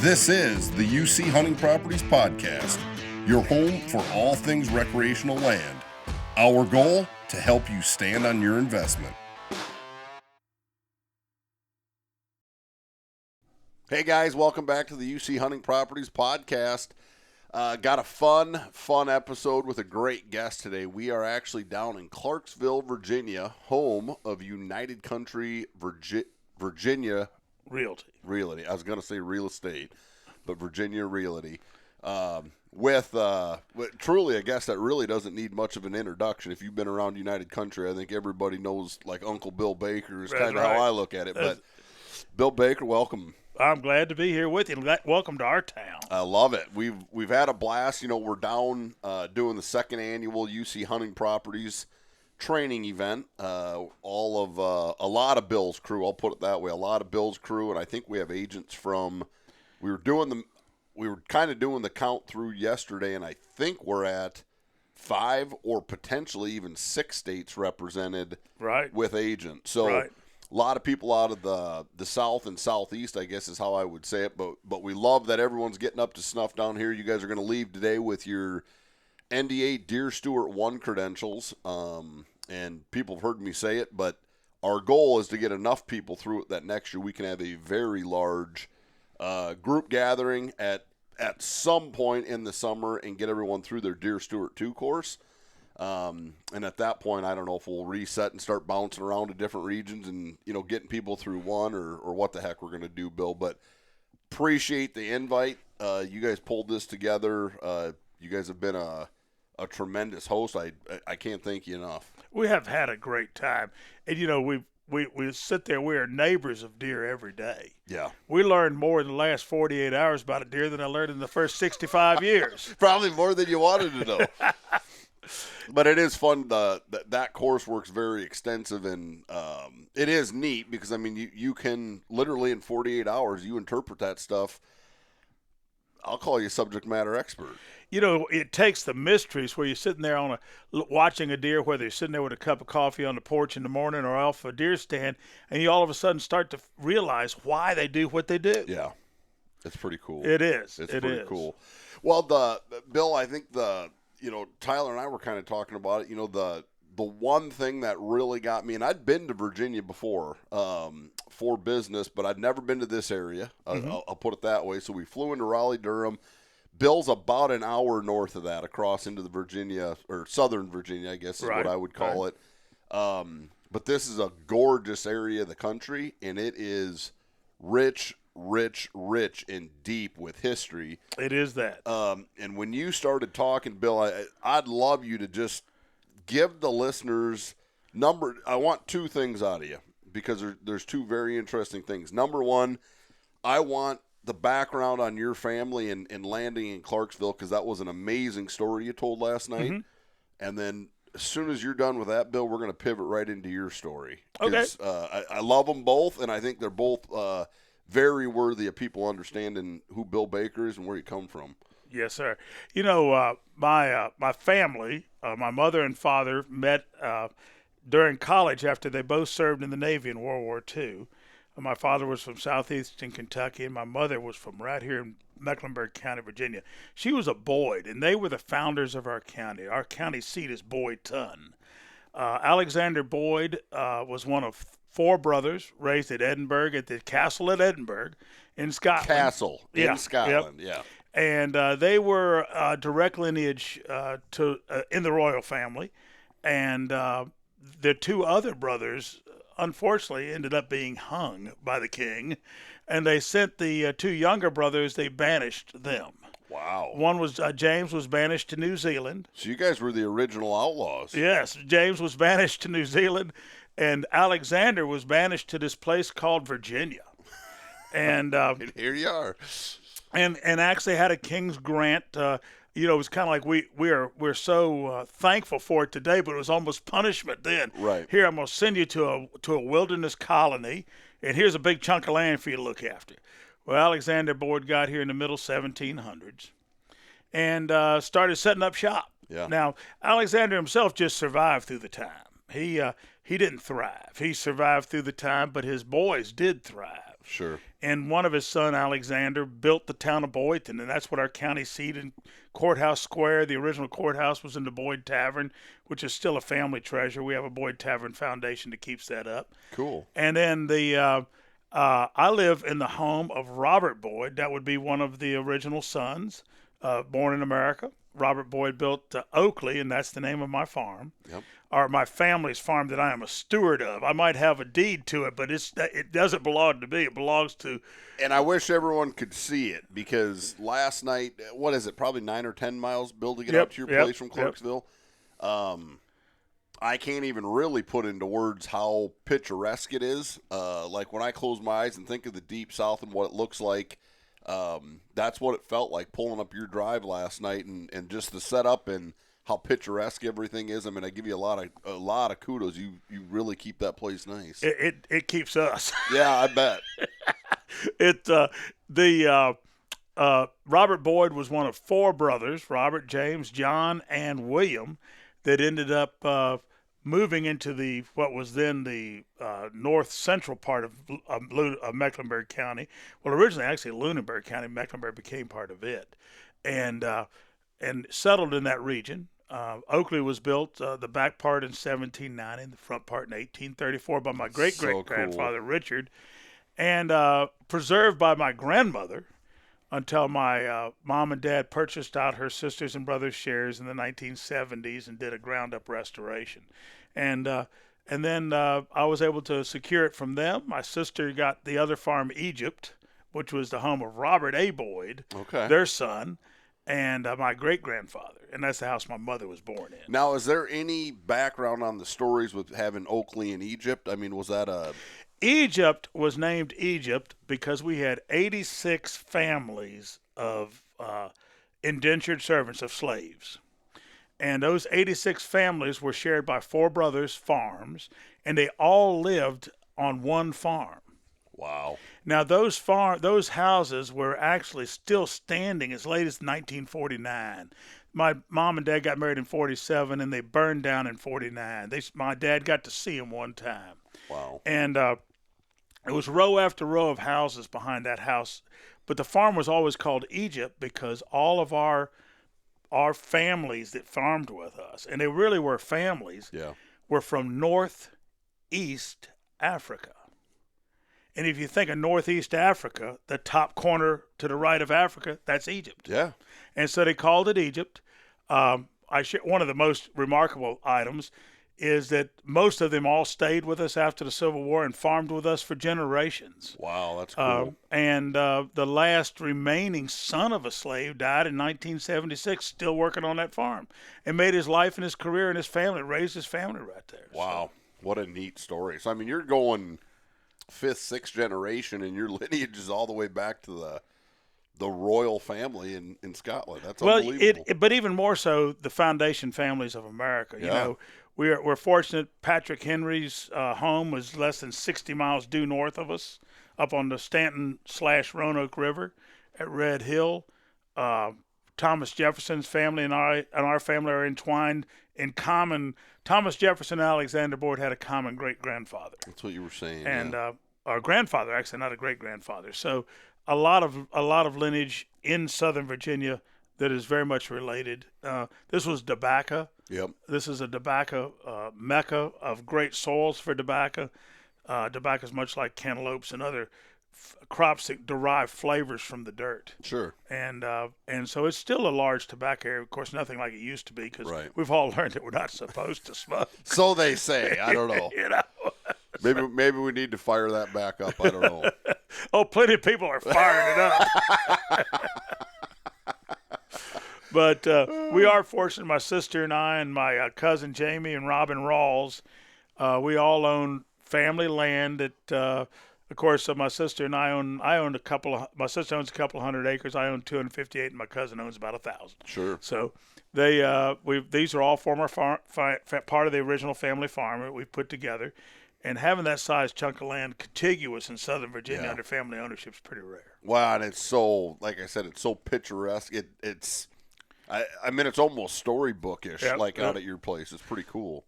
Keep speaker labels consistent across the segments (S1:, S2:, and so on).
S1: This is the UC Hunting Properties Podcast, your home for all things recreational land. Our goal, to help you stand on your investment. Hey guys, welcome back to the UC Hunting Properties Podcast. Got a fun episode with a great guest today. We are actually down in Clarksville, Virginia, home of United Country Virginia Realty. I was going to say real estate, but Virginia Realty. With truly a guest that really doesn't need much of an introduction. If you've been around United Country, I think everybody knows, like, Uncle Bill Baker is kind of how I look at it. But Bill Baker, welcome.
S2: I'm glad to be here with you. Welcome to our town.
S1: I love it. We've had a blast. You know, we're down doing the second annual UC Hunting Properties training event. A lot of Bill's crew. I'll put it that way. A lot of Bill's crew, and I think we have agents from. We were kind of doing the count through yesterday, and I think we're at 5 or potentially even 6 states represented.
S2: Right.
S1: With agents. So. Right. A lot of people out of the South and Southeast, I guess is how I would say it. But we love that everyone's getting up to snuff down here. You guys are going to leave today with your NDA Deer Steward 1 credentials. And people have heard me say it, but our goal is to get enough people through it that next year we can have a very large group gathering at some point in the summer and get everyone through their Deer Steward 2 course. And at that point, I don't know if we'll reset and start bouncing around to different regions and, you know, getting people through one or what the heck we're going to do, Bill. But appreciate the invite. You guys pulled this together. You guys have been a tremendous host. I can't thank you enough.
S2: We have had a great time. And, you know, we sit there. We are neighbors of deer every day.
S1: Yeah.
S2: We learned more in the last 48 hours about a deer than I learned in the first 65 years.
S1: Probably more than you wanted to know. But it is fun. That course works very extensive, and it is neat because, I mean, you can literally in 48 hours, you interpret that stuff. I'll call you a subject matter expert.
S2: You know, it takes the mysteries where you're sitting there watching a deer, whether you're sitting there with a cup of coffee on the porch in the morning or off a deer stand, and you all of a sudden start to realize why they do what they do.
S1: Yeah, it's pretty cool.
S2: It is.
S1: It's pretty cool. Well, Bill, I think you know, Tyler and I were kind of talking about it. You know, the one thing that really got me, and I'd been to Virginia before for business, but I'd never been to this area. Mm-hmm. I'll put it that way. So we flew into Raleigh-Durham. Bill's about an hour north of that, across into the Virginia, or Southern Virginia, I guess is what I would call it. But this is a gorgeous area of the country, and it is rich and deep with history.
S2: It is that.
S1: And when you started talking, Bill, I'd love you to just give the listeners I want 2 things out of you, because there's 2 very interesting things. Number one, I want the background on your family and landing in Clarksville, because that was an amazing story you told last night. Mm-hmm. And then as soon as you're done with that, Bill, we're going to pivot right into your story.
S2: Okay.
S1: I love them both, and I think they're both very worthy of people understanding who Bill Baker is and where you come from.
S2: Yes, sir. You know, my family, my mother and father met during college after they both served in the Navy in World War II. My father was from southeastern Kentucky, and my mother was from right here in Mecklenburg County, Virginia. She was a Boyd, and they were the founders of our county. Our county seat is Boydton. Alexander Boyd was one of 4 brothers raised at Edinburgh, at the castle at Edinburgh in Scotland.
S1: Castle in Scotland,
S2: yeah. And they were direct lineage in the royal family. And the 2 other brothers, unfortunately, ended up being hung by the king. And they sent the 2 younger brothers, they banished them.
S1: Wow.
S2: One was James was banished to New Zealand.
S1: So you guys were the original outlaws.
S2: Yes, James was banished to New Zealand, and Alexander was banished to this place called Virginia. And
S1: and here you are.
S2: And actually had a king's grant. You know, it was kind of like we're so thankful for it today, but it was almost punishment then.
S1: Right.
S2: Here, I'm going to send you to a wilderness colony, and here's a big chunk of land for you to look after. Well, Alexander Boyd got here in the middle 1700s and started setting up shop.
S1: Yeah.
S2: Now, Alexander himself just survived through the time. He didn't thrive. He survived through the time, but his boys did thrive.
S1: Sure.
S2: And one of his son, Alexander, built the town of Boydton, and that's what our county seat and courthouse square. The original courthouse was in the Boyd Tavern, which is still a family treasure. We have a Boyd Tavern Foundation that keeps that up.
S1: Cool.
S2: And then I live in the home of Robert Boyd. That would be one of the original sons, born in America. Robert Boyd built Oakley, and that's the name of my farm, or my family's farm that I am a steward of. I might have a deed to it, but it doesn't belong to me. It belongs to.
S1: And I wish everyone could see it, because last night, what is it, probably 9 or 10 miles, Bill, to get up to your place from Clarksville? I can't even really put into words how picturesque it is. Like when I close my eyes and think of the Deep South and what it looks like, that's what it felt like pulling up your drive last night, and just the setup and how picturesque everything is. I mean, I give you a lot of kudos. You really keep that place nice.
S2: It keeps us.
S1: Yeah, I bet.
S2: Robert Boyd was one of 4 brothers, Robert, James, John, and William, that ended up moving into what was then the north central part of Mecklenburg County. Well, originally, actually, Lunenburg County. Mecklenburg became part of it, and settled in that region. Oakley was built, the back part in 1790, the front part in 1834 by my great-great-grandfather, Richard, and preserved by my grandmother until my mom and dad purchased out her sisters' and brothers' shares in the 1970s and did a ground-up restoration. And then I was able to secure it from them. My sister got the other farm, Egypt, which was the home of Robert A. Boyd, their son, and my great-grandfather. And that's the house my mother was born in.
S1: Now, is there any background on the stories with having Oakley in Egypt? I mean, was that a...
S2: Egypt was named Egypt because we had 86 families of indentured servants, of slaves. And those 86 families were shared by 4 brothers' farms, and they all lived on one farm.
S1: Wow.
S2: Now, those houses were actually still standing as late as 1949. My mom and dad got married in 47, and they burned down in 49. My dad got to see them one time.
S1: Wow.
S2: And it was row after row of houses behind that house. But the farm was always called Egypt because all of our families that farmed with us, and they really were families, were from northeast Africa. And if you think of northeast Africa, the top corner to the right of Africa, that's Egypt.
S1: Yeah.
S2: And so they called it Egypt. One of the most remarkable items is that most of them all stayed with us after the Civil War and farmed with us for generations.
S1: Wow, that's cool.
S2: And the last remaining son of a slave died in 1976, still working on that farm, and made his life and his career and his family, raised his family right there.
S1: Wow, what a neat story. So, I mean, you're going 5th, 6th generation, and your lineage is all the way back to the royal family in Scotland. That's unbelievable.
S2: But even more so, the foundation families of America. You know, we're fortunate. Patrick Henry's home was less than 60 miles due north of us, up on the Stanton/Roanoke River at Red Hill. Thomas Jefferson's family and our family are entwined in common. Thomas Jefferson and Alexander Boyd had a common great-grandfather.
S1: That's what you were saying.
S2: And our grandfather, actually, not a great-grandfather. So a lot of lineage in Southern Virginia that is very much related. This was tobacco.
S1: Yep.
S2: This is a tobacco mecca of great soils for tobacco. Tobacco is much like cantaloupes and other crops that derive flavors from the dirt.
S1: Sure.
S2: And so it's still a large tobacco area. Of course, nothing like it used to be because we've all learned that we're not supposed to smoke.
S1: So they say. I don't know.
S2: You know.
S1: Maybe we need to fire that back up. I don't know.
S2: Oh, plenty of people are firing it up. But we are fortunate, my sister and I and my cousin Jamie and Robin Rawls, we all own family land that, of course, my sister and I own my sister owns a couple of hundred acres. I own 258 and my cousin owns about 1,000.
S1: Sure.
S2: So these are all former part of the original family farm that we put together. And having that size chunk of land contiguous in Southern Virginia under family ownership is pretty rare.
S1: Wow, and it's so, like I said, it's so picturesque. I mean, it's almost storybookish, out at your place. It's pretty cool.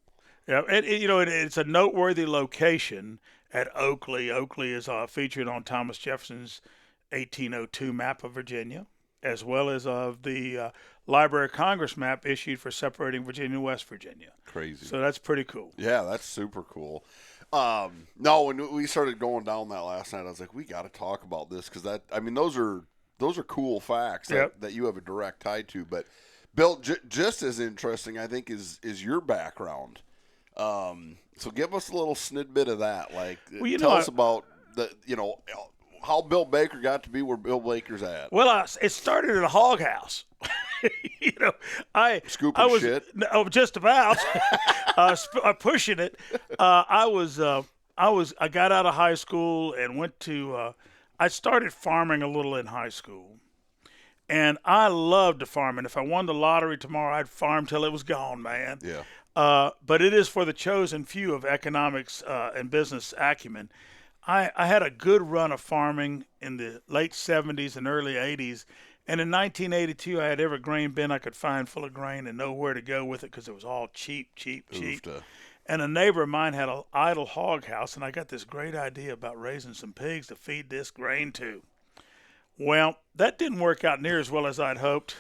S2: Yeah, it's a noteworthy location, at Oakley. Oakley is featured on Thomas Jefferson's 1802 map of Virginia, as well as the Library of Congress map issued for separating Virginia and West Virginia.
S1: Crazy.
S2: So that's pretty cool.
S1: Yeah, that's super cool. No, when we started going down that last night, I was like, we got to talk about this because those are cool facts that you have a direct tie to. But Bill, just as interesting, I think, is your background. So give us a little snippet of that. Like, tell us about how Bill Baker got to be where Bill Baker's at.
S2: Well, it started in a hog house.
S1: Scooping shit.
S2: No, just about pushing it. I got out of high school and went to. I started farming a little in high school, and I loved to farm. And if I won the lottery tomorrow, I'd farm till it was gone, man.
S1: Yeah.
S2: But it is for the chosen few of economics and business acumen. I had a good run of farming in the late 70s and early 80s. And in 1982, I had every grain bin I could find full of grain and know where to go with it because it was all cheap. And a neighbor of mine had an idle hog house, and I got this great idea about raising some pigs to feed this grain to. Well, that didn't work out near as well as I'd hoped.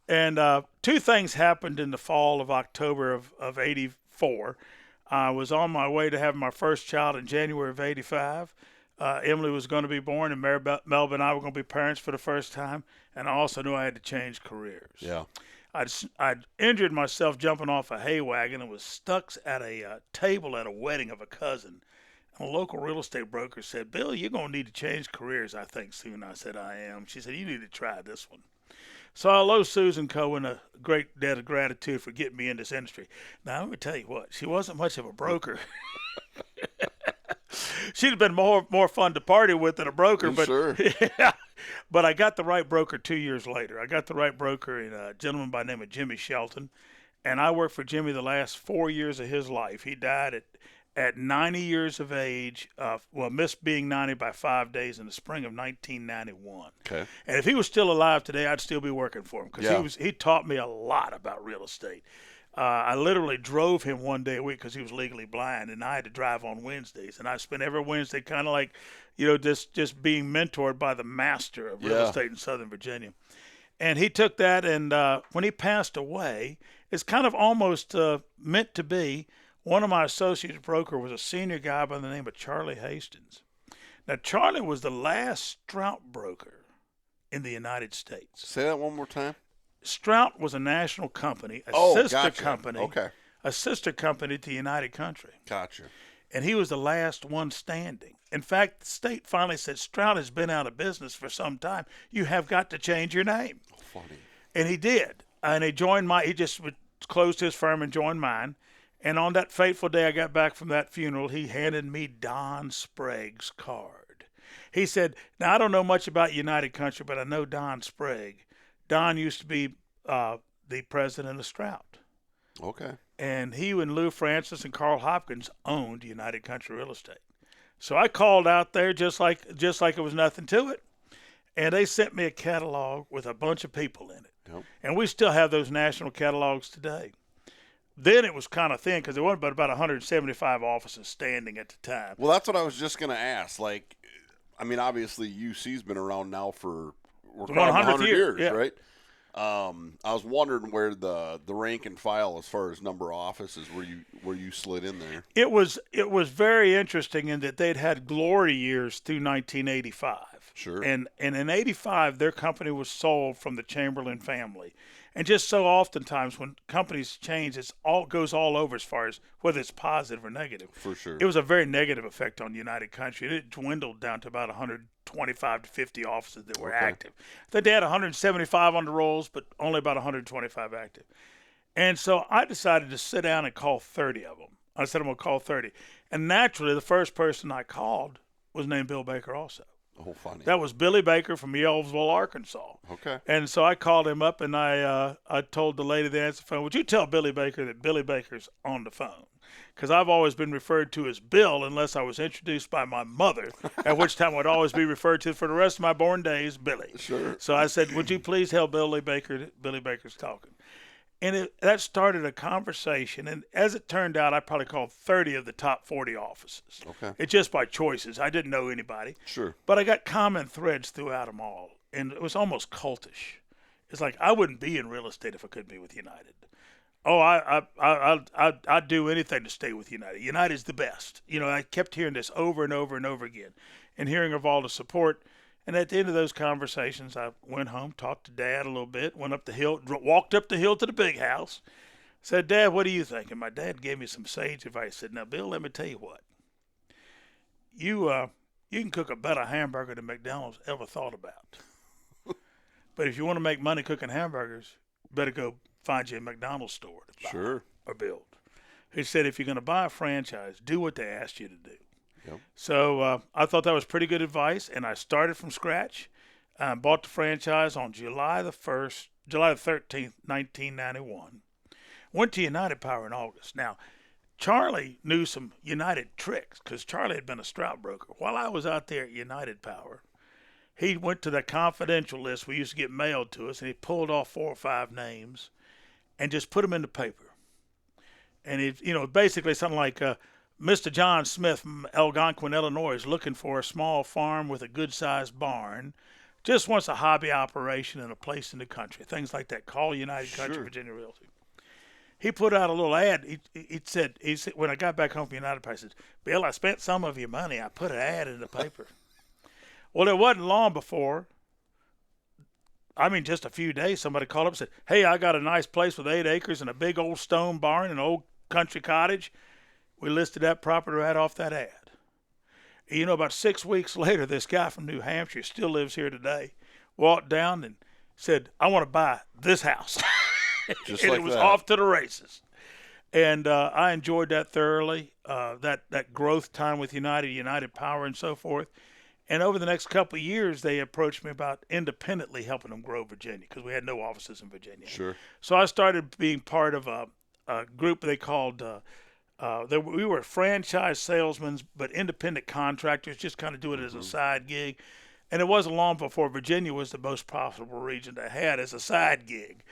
S2: And two things happened in the fall of October of 84. I was on my way to have my first child in January of 85. Emily was going to be born, and Melba and I were going to be parents for the first time. And I also knew I had to change careers.
S1: Yeah.
S2: I'd injured myself jumping off a hay wagon and was stuck at a table at a wedding of a cousin. And a local real estate broker said, "Bill, you're going to need to change careers, I think, soon." I said, "I am." She said, "You need to try this one." So I owe Susan Cohen a great debt of gratitude for getting me in this industry. Now, let me tell you what, she wasn't much of a broker. She'd have been more fun to party with than a broker. But,
S1: sure.
S2: Yeah, but I got the right broker 2 years later. I got the right broker in a gentleman by the name of Jimmy Shelton. And I worked for Jimmy the last 4 years of his life. He died at 90 years of age, missed being 90 by 5 days in the spring of 1991.
S1: Okay.
S2: And if he was still alive today, I'd still be working for him because
S1: Yeah.
S2: he taught me a lot about real estate. I literally drove him one day a week because he was legally blind, and I had to drive on Wednesdays. And I spent every Wednesday kind of like, just being mentored by the master of real estate in Southern Virginia. And he took that, and when he passed away, it's kind of almost meant to be. One of my associates broker was a senior guy by the name of Charlie Hastings. Now, Charlie was the last Strout broker in the United States.
S1: Say that one more time.
S2: Strout was a national company, company.
S1: Okay.
S2: A sister company to United Country.
S1: Gotcha.
S2: And he was the last one standing. In fact, the state finally said, "Strout has been out of business for some time. You have got to change your name."
S1: Oh, funny.
S2: And he did. And he just closed his firm and joined mine. And on that fateful day I got back from that funeral, he handed me Don Sprague's card. He said, "Now, I don't know much about United Country, but I know Don Sprague. Don used to be the president of Strout."
S1: Okay.
S2: And he and Lou Francis and Carl Hopkins owned United Country Real Estate. So I called out there just like it was nothing to it. And they sent me a catalog with a bunch of people in it.
S1: Yep.
S2: And we still have those national catalogs today. Then it was kind of thin because there wasn't but about 175 offices standing at the time.
S1: Well, that's what I was just going to ask. Like, I mean, obviously UC's been around now for 100 years,
S2: yeah.
S1: Right? I was wondering where the rank and file as far as number of offices where you slid in there.
S2: It was very interesting in that they'd had glory years through 1985.
S1: Sure.
S2: And in 85, their company was sold from the Chamberlain family. And just so oftentimes when companies change, goes all over as far as whether it's positive or negative.
S1: For sure.
S2: It was a very negative effect on United Country. It dwindled down to about 125 to 50 offices that were active. I think they had 175 on the rolls, but only about 125 active. And so I decided to sit down and call 30 of them. I said I'm going to call 30. And naturally, the first person I called was named Bill Baker also.
S1: Oh, funny.
S2: That was Billy Baker from Yellville, Arkansas.
S1: Okay.
S2: And so I called him up, and I told the lady that answered the phone, "Would you tell Billy Baker that Billy Baker's on the phone?" Because I've always been referred to as Bill unless I was introduced by my mother, at which time I'd always be referred to for the rest of my born days, Billy.
S1: Sure.
S2: So I said, "Would you please tell Billy Baker that Billy Baker's talking?" And that started a conversation. And as it turned out, I probably called 30 of the top 40 offices.
S1: Okay.
S2: It's just by choices. I didn't know anybody.
S1: Sure.
S2: But I got common threads throughout them all. And it was almost cultish. It's like I wouldn't be in real estate if I couldn't be with United. Oh, I'd do anything to stay with United. United's the best. I kept hearing this over and over and over again and hearing of all the support. And at the end of those conversations, I went home, talked to Dad a little bit, went up the hill, walked up the hill to the big house, said, Dad, what do you think? And my dad gave me some sage advice. He said, now, Bill, let me tell you what. You can cook a better hamburger than McDonald's ever thought about. But if you want to make money cooking hamburgers, you better go find you a McDonald's store to buy or build. He said, if you're going to buy a franchise, do what they asked you to do.
S1: Yep.
S2: So I thought that was pretty good advice, and I started from scratch. Bought the franchise on July the 13th, 1991. Went to United Power in August. Now, Charlie knew some United tricks because Charlie had been a stockbroker. While I was out there at United Power, he went to the confidential list we used to get mailed to us, and he pulled off 4 or 5 names and just put them in the paper. And he, basically something like Mr. John Smith from Algonquin, Illinois, is looking for a small farm with a good-sized barn. Just wants a hobby operation in a place in the country. Things like that. Call United Country Virginia Realty. He put out a little ad. He said, when I got back home from United Power, he said, Bill, I spent some of your money. I put an ad in the paper. Well, it wasn't long before, just a few days, somebody called up and said, hey, I got a nice place with 8 acres and a big old stone barn and an old country cottage. We listed that property right off that ad. About 6 weeks later, this guy from New Hampshire, still lives here today, walked down and said, I want to buy this house.
S1: Just
S2: and
S1: like
S2: it was
S1: that.
S2: off to the races. And I enjoyed that thoroughly, that growth time with United Power and so forth. And over the next couple of years, they approached me about independently helping them grow Virginia because we had no offices in Virginia.
S1: Sure.
S2: So I started being part of a group they called we were franchise salesmen, but independent contractors, just kind of do it as a side gig. And it wasn't long before Virginia was the most profitable region they had as a side gig.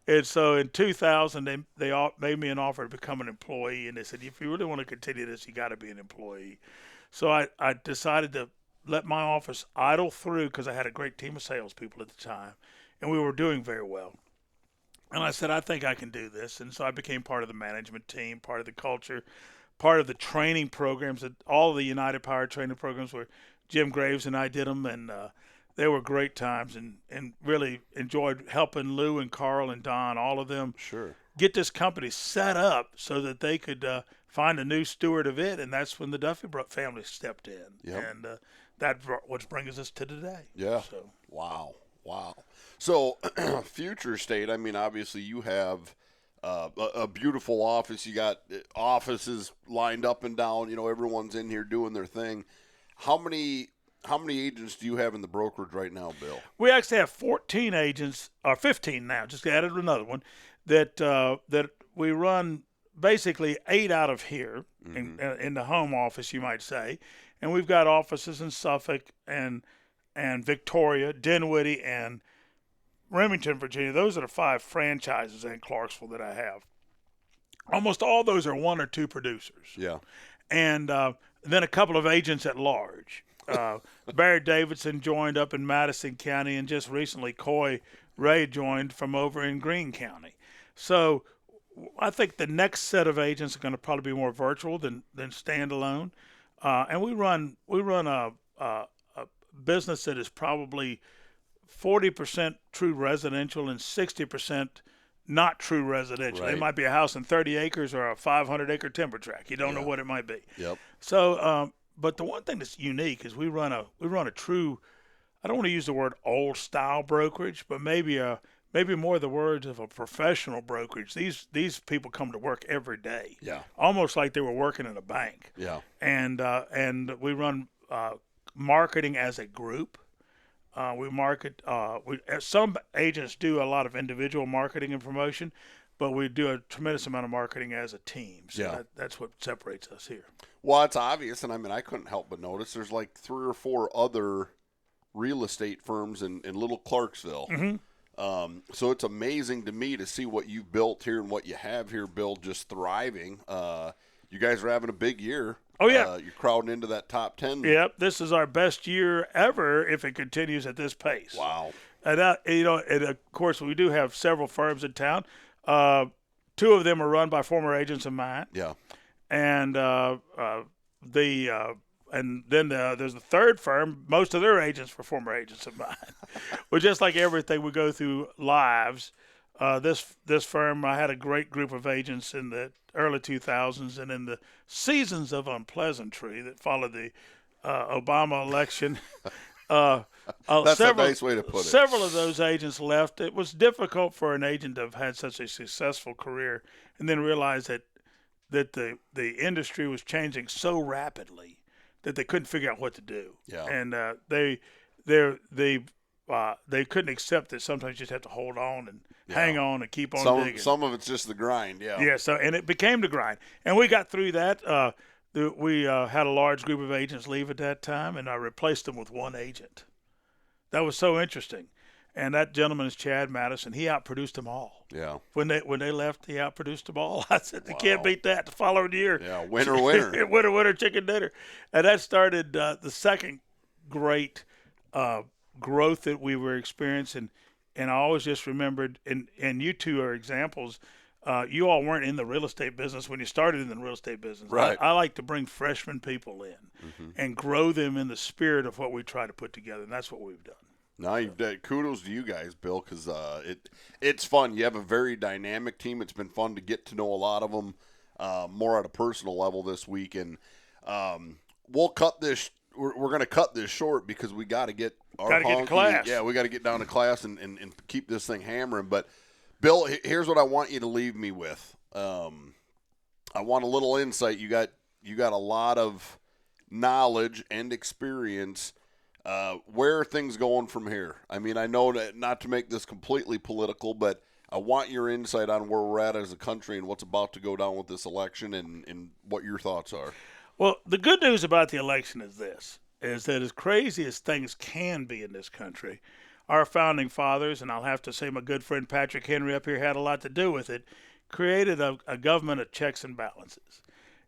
S2: And so in 2000, they made me an offer to become an employee. And they said, if you really want to continue this, you got to be an employee. So I decided to let my office idle through because I had a great team of salespeople at the time. And we were doing very well. And I said, I think I can do this. And so I became part of the management team, part of the culture, part of the training programs. All of the United Power training programs where Jim Graves and I did them. And they were great times and really enjoyed helping Lou and Carl and Don, all of them, get this company set up so that they could find a new steward of it. And that's when the Duffy family stepped in.
S1: Yep.
S2: And that's what brings us to today.
S1: Yeah.
S2: So.
S1: Wow. So, future state, obviously you have a beautiful office. You got offices lined up and down. Everyone's in here doing their thing. How many agents do you have in the brokerage right now, Bill?
S2: We actually have 14 agents, or 15 now, just added another one, that we run basically 8 out of here in the home office, you might say. And we've got offices in Suffolk and Victoria, Dinwiddie, and Remington, Virginia. Those are the 5 franchises in Clarksville that I have. Almost all those are 1 or 2 producers.
S1: Yeah.
S2: And then a couple of agents at large. Barry Davidson joined up in Madison County, and just recently Coy Ray joined from over in Greene County. So I think the next set of agents are going to probably be more virtual than standalone. And we run a business that is probably 40% true residential and 60% not true residential.
S1: Right.
S2: It might be a house in 30 acres or a 500-acre timber tract. You don't know what it might be.
S1: Yep.
S2: So, but the one thing that's unique is we run a true, I don't want to use the word old style brokerage, but maybe more the words of a professional brokerage. These people come to work every day. Yeah. Almost like they were working in a bank.
S1: Yeah.
S2: And we run marketing as a group. We market. Some agents do a lot of individual marketing and promotion, but we do a tremendous amount of marketing as a team. So that's what separates us here.
S1: Well, it's obvious, and I couldn't help but notice there's like 3 or 4 other real estate firms in Little Clarksville. So it's amazing to me to see what you've built here and what you have here, Bill, just thriving. You guys are having a big year.
S2: Oh, yeah.
S1: You're crowding into that top 10.
S2: Yep, this is our best year ever if it continues at this pace.
S1: Wow.
S2: And, and of course, we do have several firms in town. Two of them are run by former agents of mine.
S1: Yeah.
S2: And then there's the third firm. Most of their agents were former agents of mine. Well, just like everything we go through lives, this firm, I had a great group of agents in the early 2000s, and in the seasons of unpleasantry that followed the Obama election.
S1: That's a nice way to put it.
S2: Several of those agents left. It was difficult for an agent to have had such a successful career and then realize that the industry was changing so rapidly that they couldn't figure out what to do.
S1: Yeah.
S2: And they couldn't accept that sometimes you just have to hold on and hang on and keep on digging.
S1: Some of it's just the grind, yeah.
S2: Yeah, and it became the grind. And we got through that. We had a large group of agents leave at that time, and I replaced them with one agent. That was so interesting. And that gentleman is Chad Madison. He outproduced them all.
S1: Yeah.
S2: When they left, he outproduced them all. I said, they can't beat that the following year.
S1: Yeah, winner.
S2: winner, chicken dinner. And that started the second great growth that we were experiencing. And I always just remembered, and you two are examples, you all weren't in the real estate business when you started in the real estate business.
S1: Right.
S2: I like to bring freshman people in and grow them in the spirit of what we try to put together, and that's what we've done.
S1: No, you've done. Kudos to you guys, Bill, because it's fun. You have a very dynamic team. It's been fun to get to know a lot of them more at a personal level this week, and we'll cut this. We're going to cut this short because we got to get our
S2: get to class.
S1: Yeah, we got to get down to class and keep this thing hammering. But Bill, here's what I want you to leave me with. I want a little insight. You got a lot of knowledge and experience. Where are things going from here? I mean, I know that not to make this completely political, but I want your insight on where we're at as a country and what's about to go down with this election and what your thoughts are.
S2: Well, the good news about the election is that as crazy as things can be in this country, our founding fathers, and I'll have to say my good friend Patrick Henry up here had a lot to do with it, created a government of checks and balances.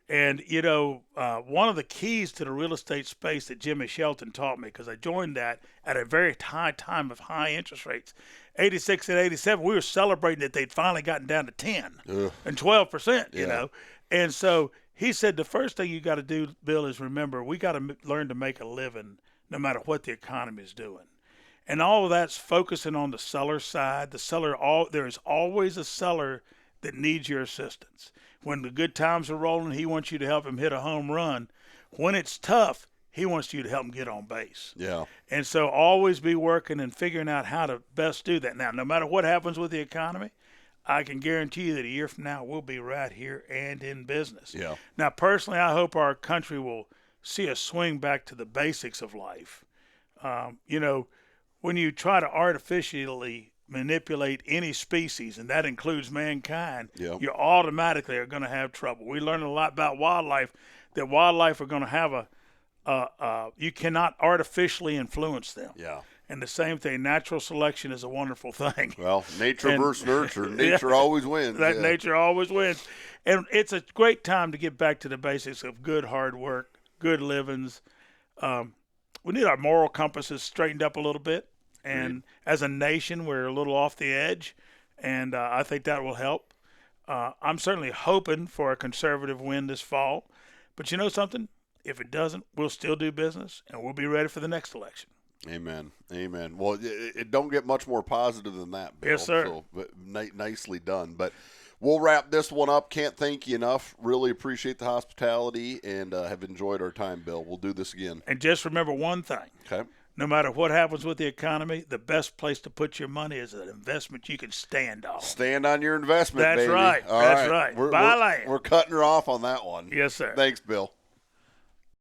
S2: And, one of the keys to the real estate space that Jimmy Shelton taught me, because I joined that at a very high time of high interest rates, 86 and 87, we were celebrating that they'd finally gotten down to 10 and 12%, you know. And so he said the first thing you got to do, Bill, is remember we got to learn to make a living no matter what the economy is doing. And all of that's focusing on the seller side. There is always a seller that needs your assistance. When the good times are rolling, he wants you to help him hit a home run. When it's tough, he wants you to help him get on base.
S1: Yeah.
S2: And so always be working and figuring out how to best do that. Now, no matter what happens with the economy, I can guarantee you that a year from now we'll be right here and in business.
S1: Yeah.
S2: Now, personally, I hope our country will see a swing back to the basics of life. When you try to artificially manipulate any species, and that includes mankind, you automatically are going to have trouble. We learned a lot about wildlife, that wildlife are going to have you cannot artificially influence them.
S1: Yeah.
S2: And the same thing, natural selection is a wonderful thing.
S1: Well, nature versus nurture. Nature always wins.
S2: Nature always wins. And it's a great time to get back to the basics of good hard work, good livings. We need our moral compasses straightened up a little bit. And as a nation, we're a little off the edge, and I think that will help. I'm certainly hoping for a conservative win this fall. But you know something? If it doesn't, we'll still do business, and we'll be ready for the next election.
S1: Amen. Well, it don't get much more positive than that, Bill.
S2: Yes, sir.
S1: So, nicely done. But we'll wrap this one up. Can't thank you enough. Really appreciate the hospitality and have enjoyed our time, Bill. We'll do this again.
S2: And just remember one thing.
S1: Okay.
S2: No matter what happens with the economy, the best place to put your money is an investment you can stand on.
S1: Stand on your investment,
S2: That's
S1: baby.
S2: right.
S1: All
S2: That's right. Buy land.
S1: We're cutting her off on that one.
S2: Yes, sir.
S1: Thanks, Bill.